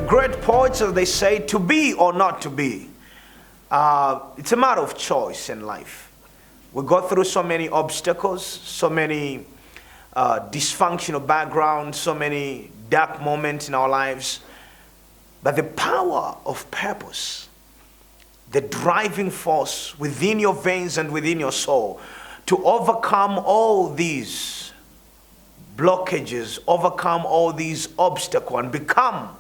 great poets, as they say, to be or not to be. It's a matter of choice in life. We go through so many obstacles, so many dysfunctional backgrounds, so many dark moments in our lives. But the power of purpose, the driving force within your veins and within your soul to overcome all these blockages, overcome all these obstacles, and become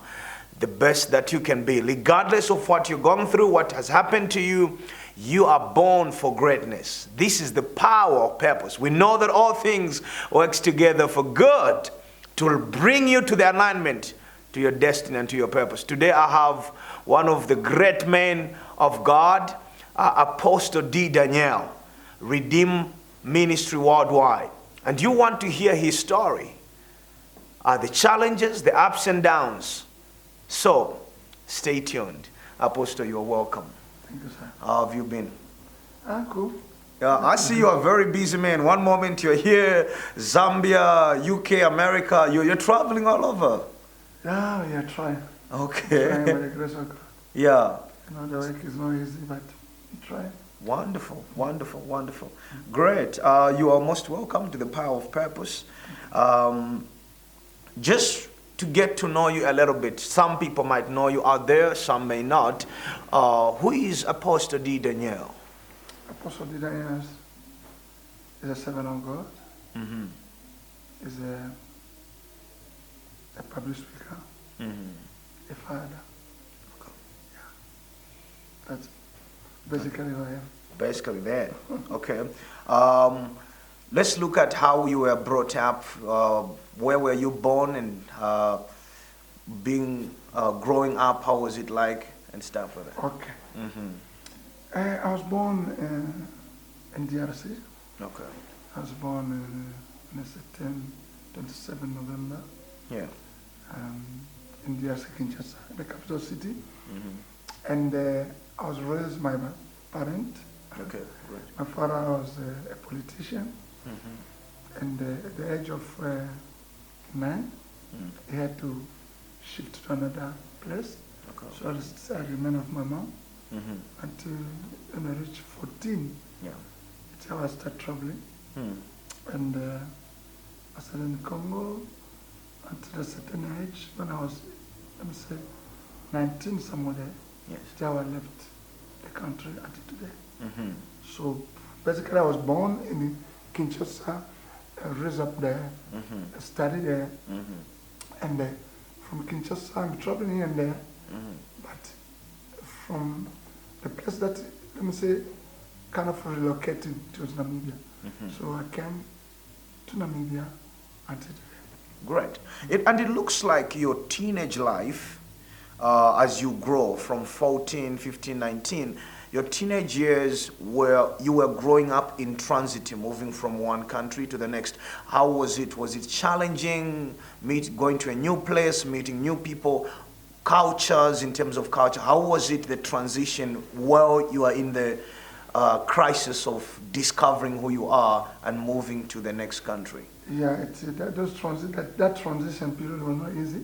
the best that you can be. Regardless of what you've gone through, what has happened to you, you are born for greatness. This is the power of purpose. We know that all things works together for good to bring you to the alignment to your destiny and to your purpose. Today I have one of the great men of God, Apostle D. Daniel, Redeem Ministry Worldwide. And you want to hear his story, the challenges, the ups and downs. So, stay tuned. Apostle, you're welcome. Thank you, sir. How have you been? Cool. I see you're a very busy man. One moment you're here, Zambia, UK, America. You're traveling all over. Yeah, we are trying. Okay. Trying by the grace of God. Yeah. You know, the work is not easy, but we try. Wonderful, wonderful, wonderful. Great. You are most welcome to the Power of Purpose. Just to get to know you a little bit, some people might know you out there, some may not. Who is Apostle D. Daniel? Apostle D. Daniel is a servant of God. Mm-hmm. Is a public speaker, a father. Okay. Yeah. That's basically who I am. Basically that. Okay. Let's look at how you were brought up. Where were you born, and growing up, how was it like, and stuff like that? Okay. Mm-hmm. I was born in DRC. Okay. I was born in 27 November. Yeah. In DRC, Kinshasa, the capital city. Mm-hmm. And I was raised by my parent. Okay. Right. My father was a politician. Mm-hmm. And at the age of 9, he had to shift to another place. Okay. So I remained with my mom until when I reached 14. Yeah. That's how I started traveling. And I started in Congo until a certain age when I was, let me say, 19 somewhere there. Yes. That's how I left the country until today. Mm-hmm. So basically I was born in Kinshasa, raised up there, studied there, and from Kinshasa I'm traveling here and there, but from the place that, let me say, kind of relocated to Namibia. So I came to Namibia until today. Great. And it looks like your teenage life, as you grow from 14, 15, 19, your teenage years you were growing up in transit, moving from one country to the next. How was it? Was it challenging, going to a new place, meeting new people, cultures, in terms of culture? How was it, the transition while you are in the crisis of discovering who you are and moving to the next country? Yeah, that transition period was not easy.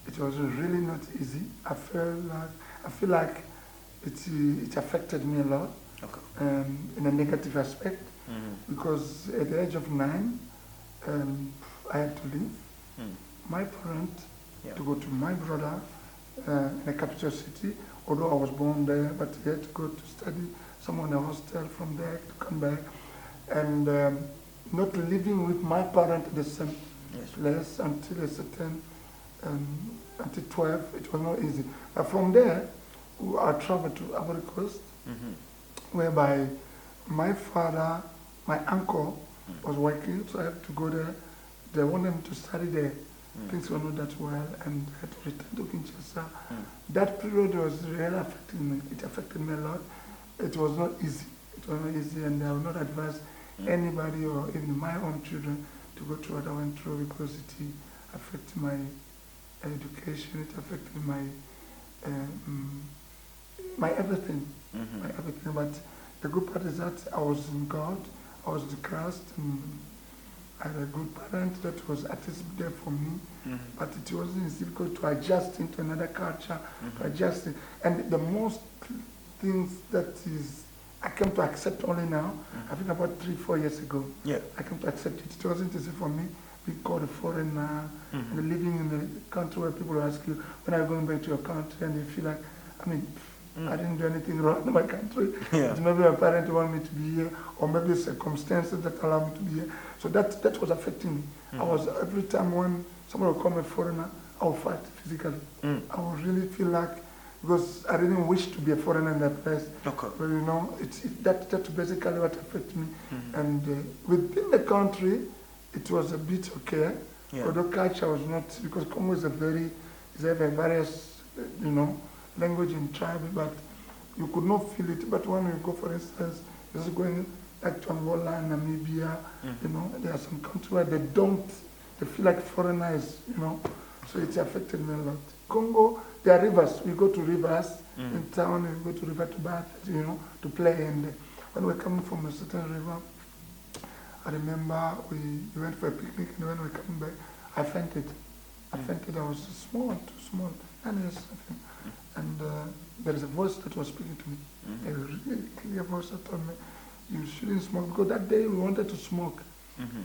It was really not easy. I feel like it affected me a lot, in a negative aspect, because at the age of 9, I had to leave my parent to go to my brother in a capital city, although I was born there, but he had to go to study somewhere in a hostel, from there to come back, and not living with my parent at the same place until a certain, until 12, it was not easy. But from there, I traveled to Ivory Coast, whereby my father, my uncle was working, so I had to go there. They wanted me to study there. Things were not that well, and I had to return to Kinshasa. That period was really affecting me. It affected me a lot. It was not easy. It was not easy, and I would not advise anybody or even my own children to go through what I went through, because it affected my education, it affected my everything, my everything. But the good part is that I was in God, I was in Christ, and I had a good parent that was at least there for me, but it wasn't easy because to adjust into another culture, to adjust it. And the most things that is, I came to accept only now, I think about 3-4 years ago. Yeah. I came to accept it. It wasn't easy for me, being called a foreigner, and living in a country where people ask you, when are you going back to your country? And you feel like, I mean, I didn't do anything wrong in my country. Yeah. But maybe my parents want me to be here, or maybe circumstances that allow me to be here. So that was affecting me. I was, every time when someone would call me a foreigner, I would fight physically. I would really feel like, because I didn't wish to be a foreigner in that place. Okay. But you know, that's basically what affected me. And within the country, it was a bit okay. Yeah. Although culture was not, because Congo is a various, you know, language and tribe, but you could not feel it. But when you go, for instance, just going like to Angola, Namibia, you know, there are some countries where they feel like foreigners, you know, so it affected me a lot. Congo, there are rivers. We go to rivers in town, and we go to river to bath, you know, to play. And when we're coming from a certain river, I remember we went for a picnic, and when we were coming back, I fainted. I was small, too small, 9 years, I think. And there is a voice that was speaking to me, a really clear voice that told me, you shouldn't smoke, because that day we wanted to smoke.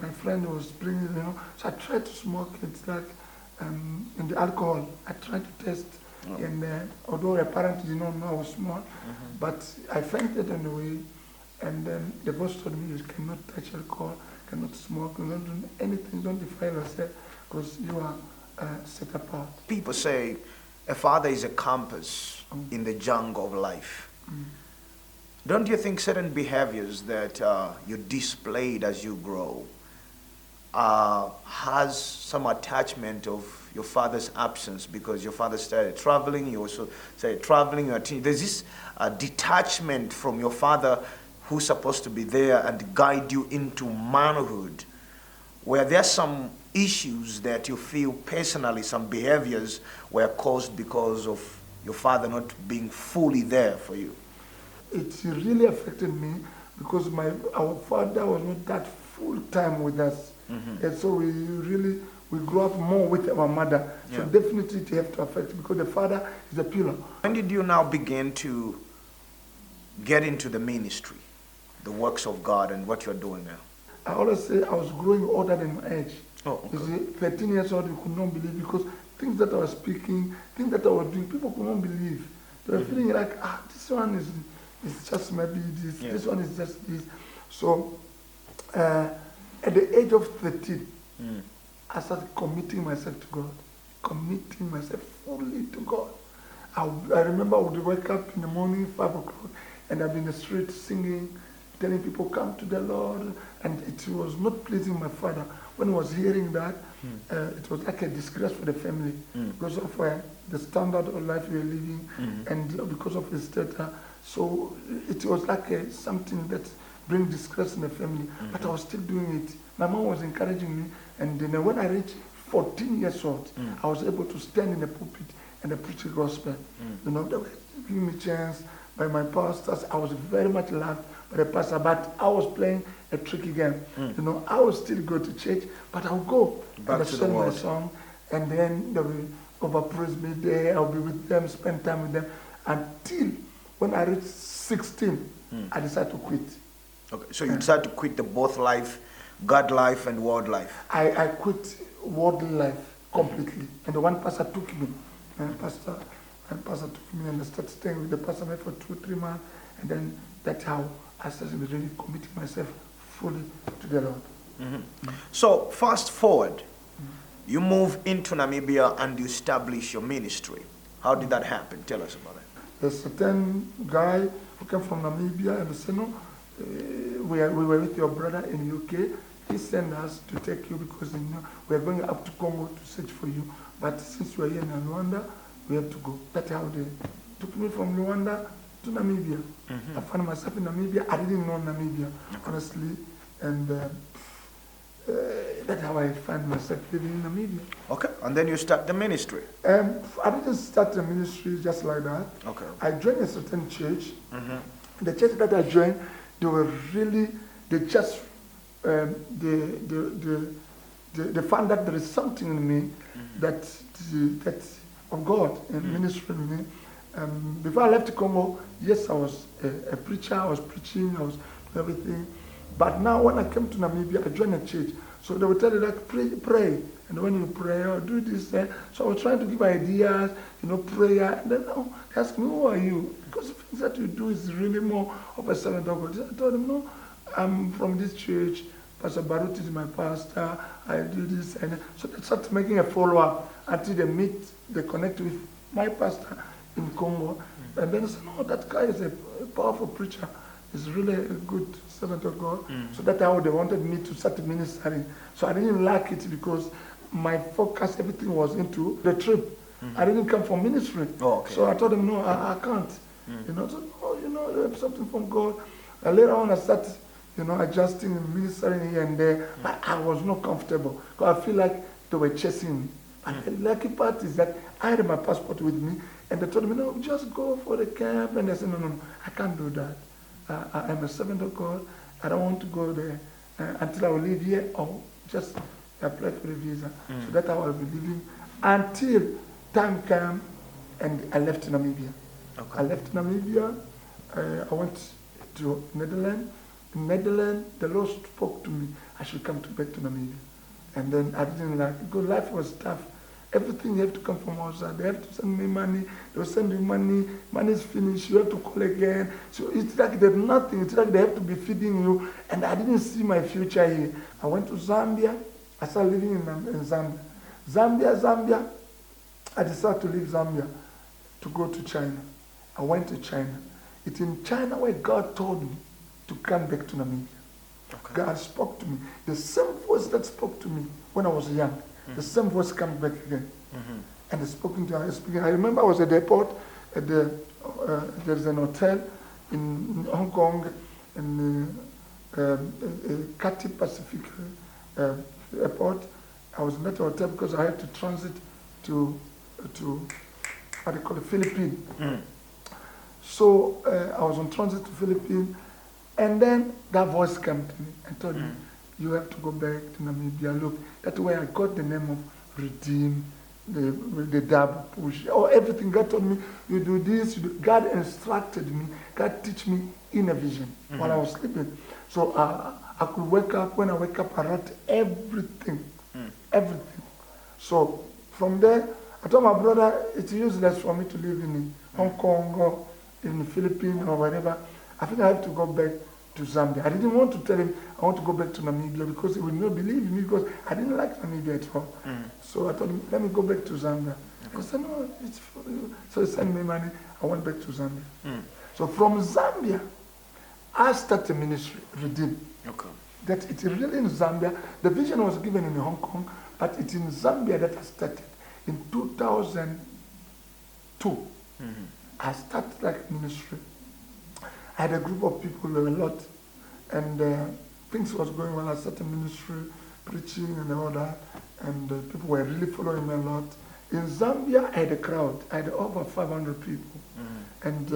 My friend was bringing, you know, so I tried to smoke. It's like in the alcohol, I tried to test, and although apparently did not know I was small, but I fainted on the way, and then the voice told me, you cannot touch alcohol, cannot smoke, you don't do anything, don't defile yourself, because you are set apart. People say a father is a compass in the jungle of life. Don't you think certain behaviors that you displayed as you grow has some attachment of your father's absence, because your father started traveling, you also started traveling, there's this detachment from your father who's supposed to be there and guide you into manhood, where there's some issues that you feel personally, some behaviors were caused because of your father not being fully there for you? It really affected me because our father was not that full time with us, and so we grew up more with our mother. So definitely it have to affect, because the father is a pillar. When did you now begin to get into the ministry, the works of God, and what you're doing now? I always say I was growing older than my age. Oh, okay. You see, 13 years old, you could not believe, because things that I was speaking, things that I was doing, people could not believe. They were feeling like, this one is just maybe this, this one is just this. So at the age of 13, I started committing myself to God, committing myself fully to God. I remember I would wake up in the morning, 5 o'clock, and I'd be in the street singing, telling people, come to the Lord. And it was not pleasing my father. When I was hearing that, it was like a disgrace for the family, because of the standard of life we were living, and because of his status. So it was like something that brings disgrace in the family. But I was still doing it. My mom was encouraging me, and then when I reached 14 years old, I was able to stand in the pulpit and preach the gospel. You know, they were giving me a chance by my pastors. I was very much loved by the pastor, but I was playing a tricky game. You know, I would still go to church, but I'll go back and to sing the my world. song, and then they will overpraise me there. I'll be with them, spend time with them, until when I reached 16, I decided to quit. Okay, so you decided to quit the both life, God life and world life. I quit worldly life completely, and the one pastor took me. And pastor took me, and I started staying with the pastor for 2-3 months, and then that's how I started really committing myself fully to the Lord. So fast forward, you move into Namibia and you establish your ministry. How did that happen? Tell us about it. There's a certain guy who came from Namibia, and he said, no, we were with your brother in UK. He sent us to take you because we are going up to Congo to search for you. But since we are here in Rwanda, we have to go. That's how they took me from Rwanda to Namibia. I found myself in Namibia. I didn't know Namibia, honestly. And that's how I found myself living in Namibia. Okay, and then you start the ministry. I didn't start the ministry just like that. Okay. I joined a certain church. The church that I joined, they just they found that there is something in me that of God in ministry in me. Before I left Congo, yes, I was a preacher. I was preaching. I was doing everything. But now when I came to Namibia, I joined a church. So they would tell you like pray. And when you pray or do this, so I was trying to give ideas, prayer. And then they asked me, who are you? Because the things that you do is really more of a servant of God. I told them, no, I'm from this church. Pastor Baruti is my pastor. I do this. And so they started making a follow-up until they connect with my pastor in Congo. And then they said, no, that guy is a powerful preacher. He's really a good servant of God. So that's how they wanted me to start ministering. So I didn't like it because my focus, everything was into the trip. I didn't come for ministry. Oh, okay. So I told them, no, I can't. So, no, you have something from God. And later on I started, adjusting and ministering here and there. But I was not comfortable because I feel like they were chasing me. And the lucky part is that I had my passport with me and they told me, no, just go for the camp. And I said, no, I can't do that. I'm a servant of God. I don't want to go there until I will leave here or just apply for the visa. So that's how I'll be living until time came and I left Namibia. Okay. I left Namibia. I went to Netherlands. In Netherlands, the Lord spoke to me. I should come back to Namibia. And then I didn't like it because life was tough. Everything you have to come from outside. They have to send me money. They will send you money. Money is finished. You have to call again. So it's like there's nothing. It's like they have to be feeding you. And I didn't see my future here. I went to Zambia. I started living in Zambia. Zambia. I decided to leave Zambia to go to China. I went to China. It's in China where God told me to come back to Namibia. Okay. God spoke to me. The same voice that spoke to me when I was young. The same voice comes back again. And I spoken to her. I remember I was at the airport. There's an hotel in Hong Kong, in Cathay Pacific airport. I was in that hotel because I had to transit to how do you call it, Philippines. So I was on transit to Philippines. And then that voice came to me and told me, you have to go back to Namibia. Look, that's where I got the name of Redeem, the double push, or everything. God told me, you do this. God instructed me. God teach me in a vision while I was sleeping. So I could wake up. When I wake up, I write everything. Everything. So from there, I told my brother, it's useless for me to live in Hong Kong or in the Philippines or wherever. I think I have to go back to Zambia. I didn't want to tell him I want to go back to Namibia because he would not believe me because I didn't like Namibia at all. So I told him, let me go back to Zambia. He said, no, it's for you. So he sent me money. I went back to Zambia. So from Zambia, I started ministry, Redeem. Okay. That it's really in Zambia. The vision was given in Hong Kong, but it's in Zambia that I started. In 2002, I started like ministry. I had a group of people, a lot, and things was going well. I started ministry, preaching and all that, and people were really following me a lot. In Zambia, I had a crowd. I had over 500 people, and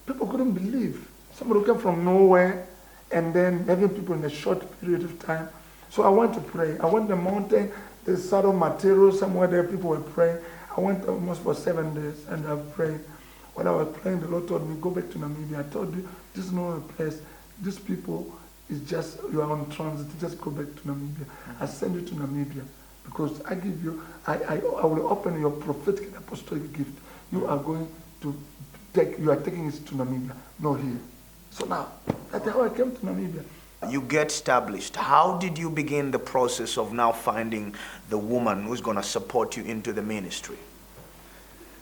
people couldn't believe. Somebody came from nowhere, and then having people in a short period of time. So I went to pray. I went to the mountain, the Sado Matero, somewhere there people were praying. I went almost for 7 days, and I prayed. When I was praying, the Lord told me, go back to Namibia. I told you, this is not a place. These people is just, you are on transit. Just go back to Namibia. I send you to Namibia because I give you, I will open your prophetic and apostolic gift. You are going to you are taking it to Namibia, not here. So now, that's how I came to Namibia. You get established. How did you begin the process of now finding the woman who's going to support you into the ministry?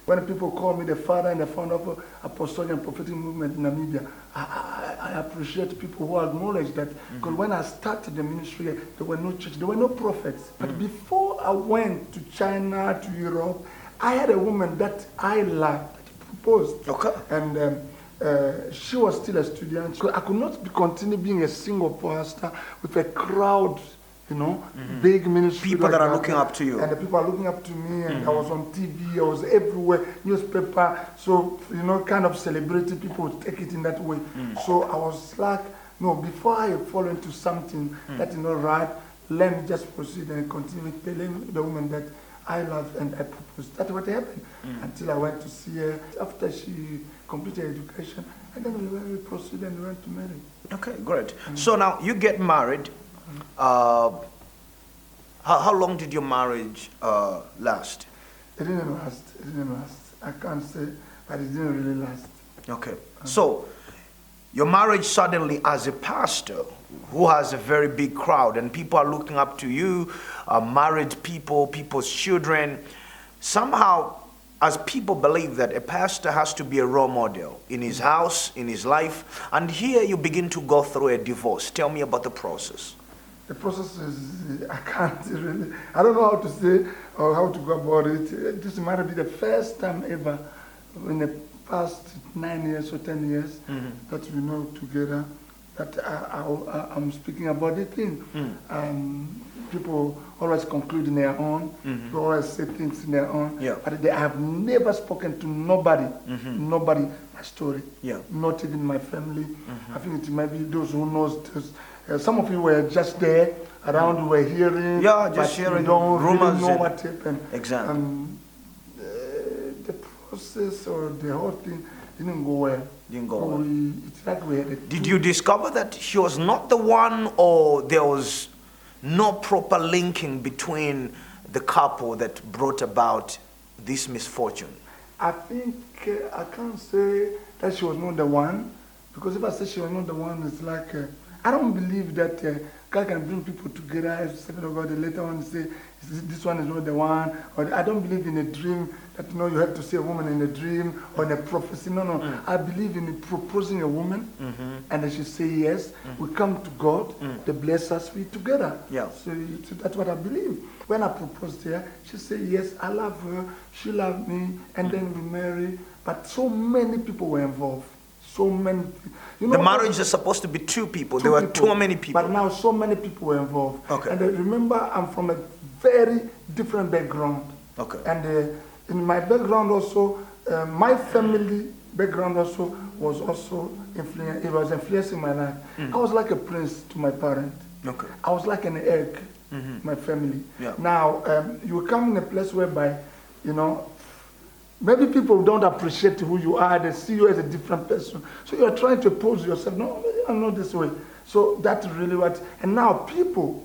When people call me the father and the founder of apostolic and prophetic movement in Namibia, I appreciate people who acknowledge that. Because when I started the ministry, there were no church, there were no prophets. But before I went to China, to Europe, I had a woman that I loved, that proposed. Okay. And she was still a student. So I could not continue being a single pastor with a crowd, big ministry. People that are looking up to you. And the people are looking up to me, and I was on TV, I was everywhere, newspaper. So, kind of celebrity, people would take it in that way. So I was like, no, before I fall into something that is not right, let me just proceed and continue telling the woman that I love and I propose. That's what happened until I went to see her after she completed education, and then we proceeded and went to marry. Okay, great. So now you get married. How long did your marriage last? It didn't last. It didn't last. I can't say, but it didn't really last. Okay. So your marriage suddenly, as a pastor who has a very big crowd and people are looking up to you, married people, people's children, somehow as people believe that a pastor has to be a role model in his house, in his life, and here you begin to go through a divorce. Tell me about the process. The process is, I can't really, I don't know how to say or how to go about it. This might be the first time ever in the past 9 years or 10 years that we know together that I'm speaking about the thing. People always conclude in their own, people always say things in their own, but they have never spoken to nobody, nobody my story, not even my family. I think it might be those who knows this. Some of you were just there around, you were hearing, just hearing you don't rumors really know what happened. Exactly. The process or the whole thing didn't go well. Didn't go well. It's like we had Did you discover that she was not the one, or there was no proper linking between the couple that brought about this misfortune? I think I can't say that she was not the one, because if I say she was not the one, it's like I don't believe that God can bring people together as second of God. The later on say this one is not the one, or I don't believe in a dream that you have to see a woman in a dream or in a prophecy. No. I believe in proposing a woman, and then she say yes. We come to God, they bless us, we together. So that's what I believe. When I proposed to her, she said yes. I love her, she loved me, and then we married. But so many people were involved. So many. You know, the marriage is supposed to be two people. There were too many people. But now so many people were involved. Okay. And remember, I'm from a very different background. Okay. And in my background also, my family background also was also influenced. It was influencing my life. I was like a prince to my parents. Okay. I was like an egg, my family. Now, you come in a place whereby, you know, maybe people don't appreciate who you are. They see you as a different person. So you are trying to pose yourself. No, I'm not this way. So that's really what. And now people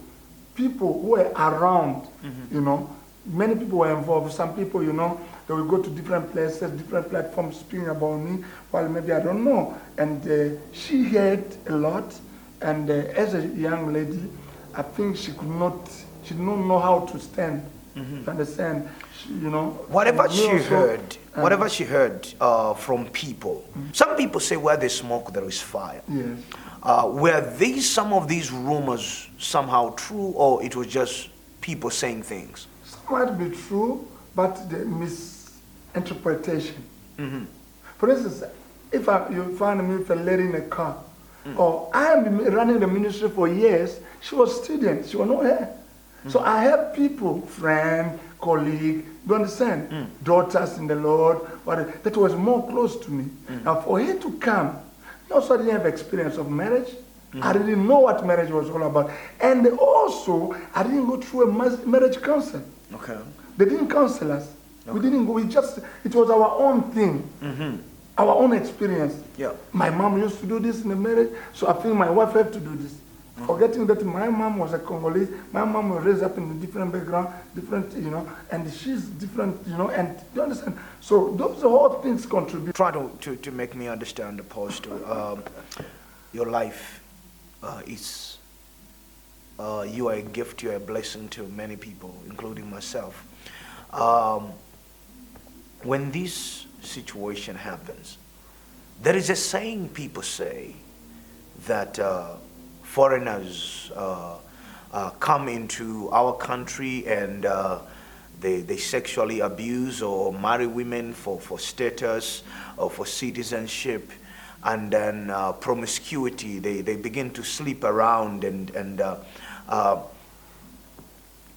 who were around, you know, many people were involved. Some people, you know, they will go to different places, different platforms speaking about me. Well, maybe I don't know. And she heard a lot. And as a young lady, I think she did not know how to stand. You understand? You know, whatever she heard from people. Some people say where there's smoke there is fire. Yes. Were some of these rumors somehow true, or it was just people saying things? Some might be true, but the misinterpretation. For instance, if you find me with a lady in a car, or I have been running the ministry for years, she was a student, she was not here. So I have people, friend, colleague, you understand? Daughters in the Lord, that was more close to me. Now for her to come, he also didn't have experience of marriage. I didn't know what marriage was all about. And also, I didn't go through a marriage counsel. Okay. They didn't counsel us. Okay. We didn't go, it was our own thing. Our own experience. My mom used to do this in the marriage, so I think my wife had to do this. Forgetting that my mom was a Congolese, my mom was raised up in a different background, different, you know, and she's different, you know, and you understand? So those whole things contribute. Try to make me understand, Apostle. Your life is, you are a gift, you are a blessing to many people, including myself. When this situation happens, there is a saying people say that foreigners come into our country and they sexually abuse or marry women for status or for citizenship, and then promiscuity, they begin to sleep around and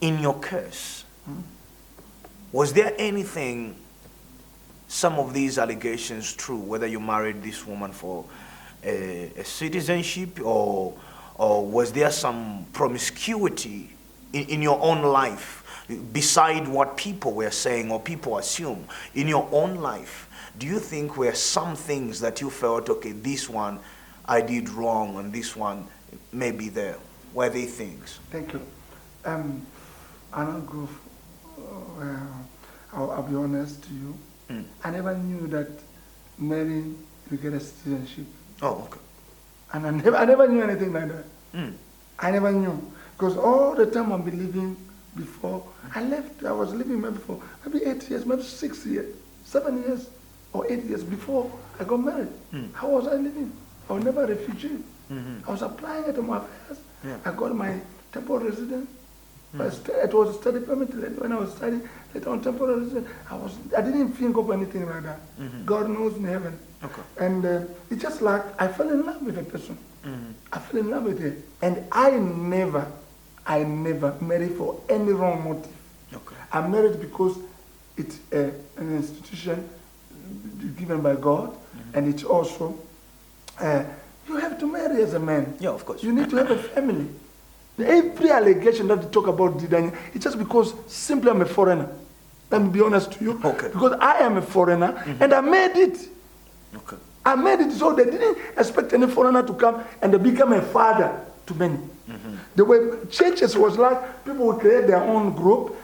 in your case, was there anything, some of these allegations true, whether you married this woman for a citizenship, or was there some promiscuity in your own life beside what people were saying or people assume? In your own life, do you think were some things that you felt, okay, this one I did wrong and this one maybe there? Were they things? Thank you. I'll go. I'll be honest to you. I never knew that marrying you get a citizenship. Oh, okay. And I never knew anything like that. I never knew. Because all the time I've been living before, I was living maybe for maybe 8 years, maybe 6 years, 7 years, or 8 years before I got married. How was I living? I was never a refugee. I was applying at my affairs. I got my temporary residence. It was a study permit. When I was studying, later on temporary residence, I didn't think of anything like that. God knows in heaven. Okay. And it's just like I fell in love with a person. I fell in love with her. And I never married for any wrong motive. Okay. I married because it's an institution given by God, and it's also, you have to marry as a man. Yeah, of course. You need to have a family. Every allegation that you talk about Didanya, it's just because simply I'm a foreigner. Let me be honest to you. Okay. Because I am a foreigner, and I made it. Okay. I made it so they didn't expect any foreigner to come and they become a father to many. The way churches was like people would create their own group.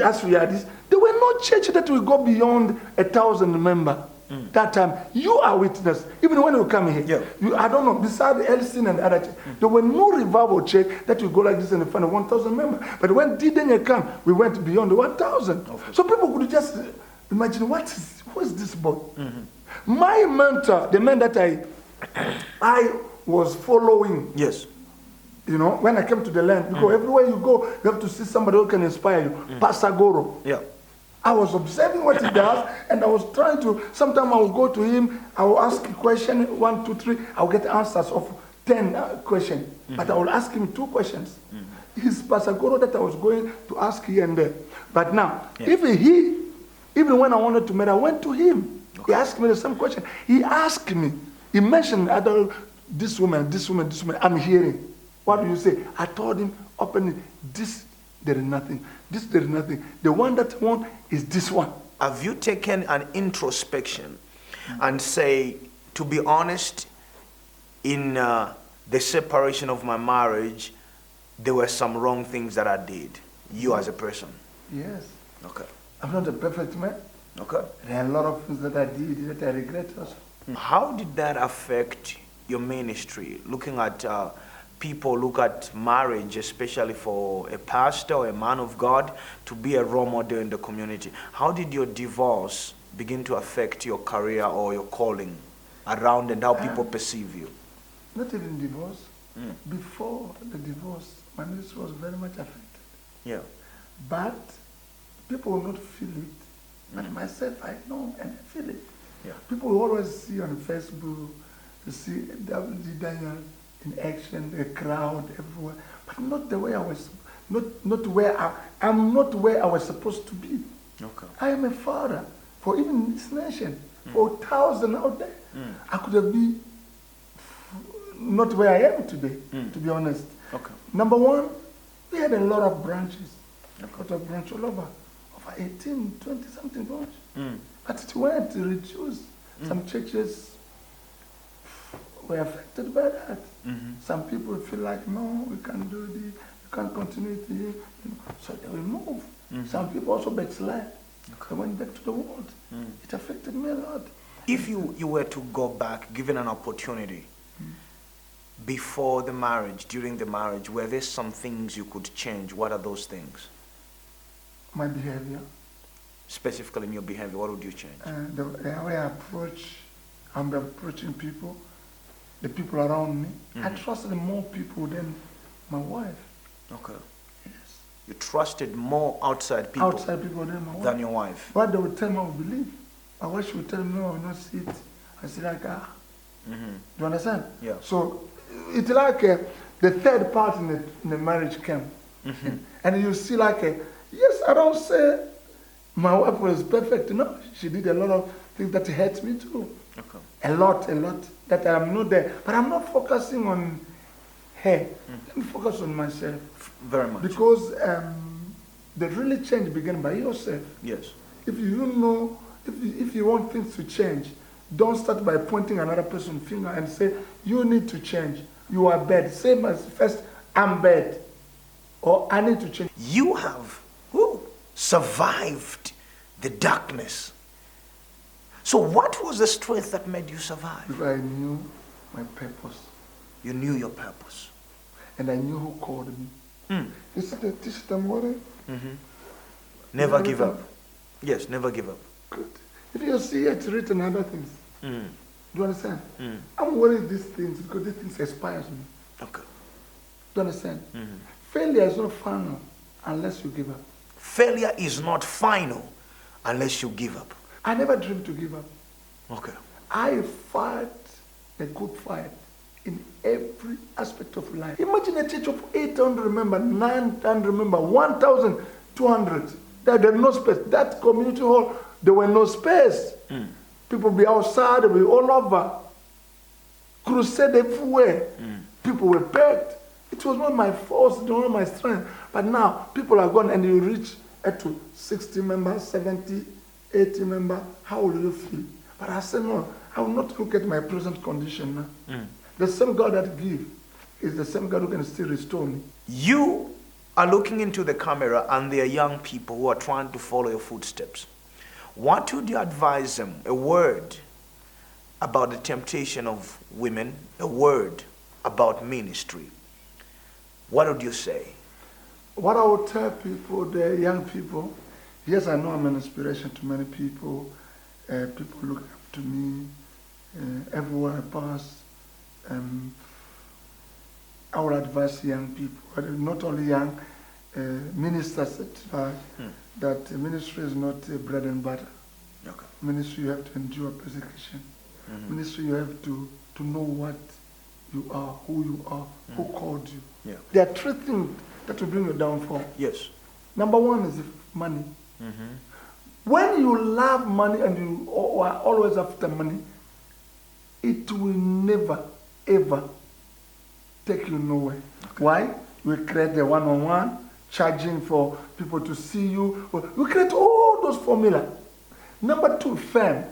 As we are this, there were no church that will go beyond 1,000 members. That time, you are witness. Even when you come here, I don't know, beside Elston and other church, there were no revival church that will go like this and find 1,000 members. But when Didanya came, we went beyond the 1,000. So people could just imagine, who is this boy? My mentor, the man that I was following. Yes. You know, when I came to the land, because everywhere you go, you have to see somebody who can inspire you. Pastor Goro. Yeah. I was observing what he does, and I was trying to, sometimes I will go to him, I will ask a question, 1, 2, 3, I will get answers of 10 questions. But I will ask him 2 questions. He's Pastor Goro that I was going to ask here and there. But now, even when I wanted to marry, I went to him. He asked me the same question. He asked me, he mentioned this woman, I'm hearing. What do you say? I told him openly, there is nothing. There is nothing. The one that I want is this one. Have you taken an introspection and say, to be honest, in the separation of my marriage, there were some wrong things that I did, you as a person? Yes. Okay. I'm not a perfect man. Okay. There are a lot of things that I did that I regret also. How did that affect your ministry? Looking at people look at marriage, especially for a pastor or a man of God, to be a role model in the community. How did your divorce begin to affect your career or your calling around and how people perceive you? Not even divorce. Before the divorce, my ministry was very much affected. Yeah. But people will not feel it. But myself, I know and I feel it. Yeah. People will always see on Facebook, you see W.D. Daniel in action, the crowd everywhere, but not the way I was, I'm not where I was supposed to be. Okay. I am a father for even this nation, for 1,000 out there. I could have been not where I am today, to be honest. Okay. Number one, we had a lot of branches, a lot of branches all over 18, 20 something branches. But it went to reduce. Some churches were affected by that. Some people feel like, no, we can't do this, we can't continue it here. So they will move. Some people also backslide. They went back to the world. It affected me a lot. If you were to go back, given an opportunity, before the marriage, during the marriage, were there some things you could change? What are those things? My behavior. Specifically in your behavior, what would you change? The way I'm approaching people, the people around me. I trusted more people than my wife. Okay. Yes. You trusted more outside people, than my wife. Than your wife. What they would tell me, I would believe. My wife would tell me, no, I will not see it. I say like, Do you understand? Yeah. So it's like the third part in the marriage camp. And you see like, yes, I don't say my wife was perfect. No, she did a lot of things that hurt me too. Okay. A lot, that I'm not there. But I'm not focusing on her. Let me focus on myself. Very much. Because the really change begins by yourself. Yes. If you know, if you want things to change, don't start by pointing another person's finger and say, you need to change. You are bad. Same as first, I'm bad. Or I need to change. You have survived the darkness. So what was the strength that made you survive? Because I knew my purpose. You knew your purpose. And I knew who called me. You see the t-shirt I'm wearing? Never give up. Yes, never give up. Good. If you see it written other things, do you understand? I'm wearing these things because these things inspires me. Okay. Do you understand? Failure is not final unless you give up. Failure is not final unless you give up. I never dreamed to give up. Okay. I fight a good fight in every aspect of life. Imagine a church of 800 members, 900 members, 1,200. There was no space. That community hall, there were no space. People be outside, they be all over. Crusade everywhere. People were packed. It was not my force, it was not my strength. But now, people are gone and you reach to 60 members, 70, 80 members. How will you feel? But I said, no, I will not look at my present condition now. The same God that gives is the same God who can still restore me. You are looking into the camera and there are young people who are trying to follow your footsteps. What would you advise them? A word about the temptation of women, a word about ministry. What would you say? What I would tell people, the young people, yes, I know I'm an inspiration to many people. People look up to me everywhere I pass. I would advise young people, not only young, ministers that ministry is not bread and butter. Okay. Ministry, you have to endure persecution. Ministry, you have to know what you are, who you are, who called you. Yeah. There are three things that will bring you downfall. Yes. Number one is money. When you love money and you are always after money, it will never, ever take you nowhere. Okay. Why? We create the one-on-one, charging for people to see you. We create all those formulas. Number two, fame.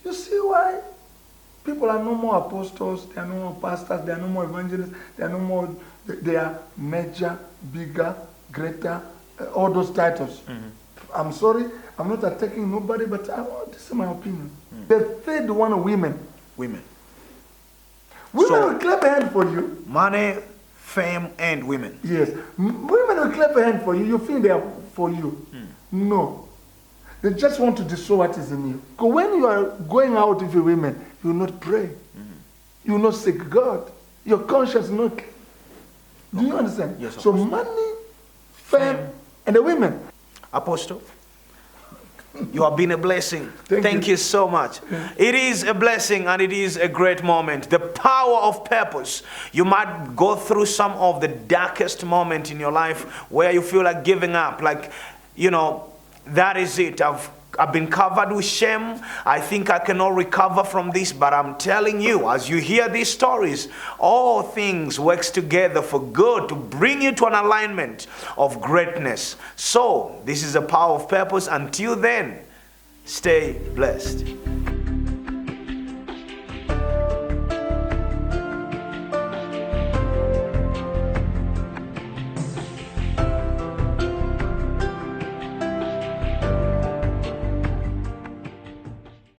You see why people are no more apostles, they are no more pastors, they are no more evangelists, they are no more, they are major, bigger, greater, all those titles. I'm sorry, I'm not attacking nobody, but this is my opinion. The third one, women. Women will clap a hand for you. Money, fame, and women. Yes. Women will clap a hand for you. You feel they are for you. No. They just want to destroy what is in you. Because when you are going out with women, you will not pray. You will not seek God. Your conscience will not. Do you understand? Yes, so money, fame, and the women. Apostle, you have been a blessing. Thank you. you so much. It is a blessing and it is a great moment. The power of purpose. You might go through some of the darkest moments in your life where you feel like giving up. Like, you know, that is it. I've been covered with shame. I think I cannot recover from this, but I'm telling you, as you hear these stories, all things works together for good to bring you to an alignment of greatness. So, this is the power of purpose. Until then, stay blessed.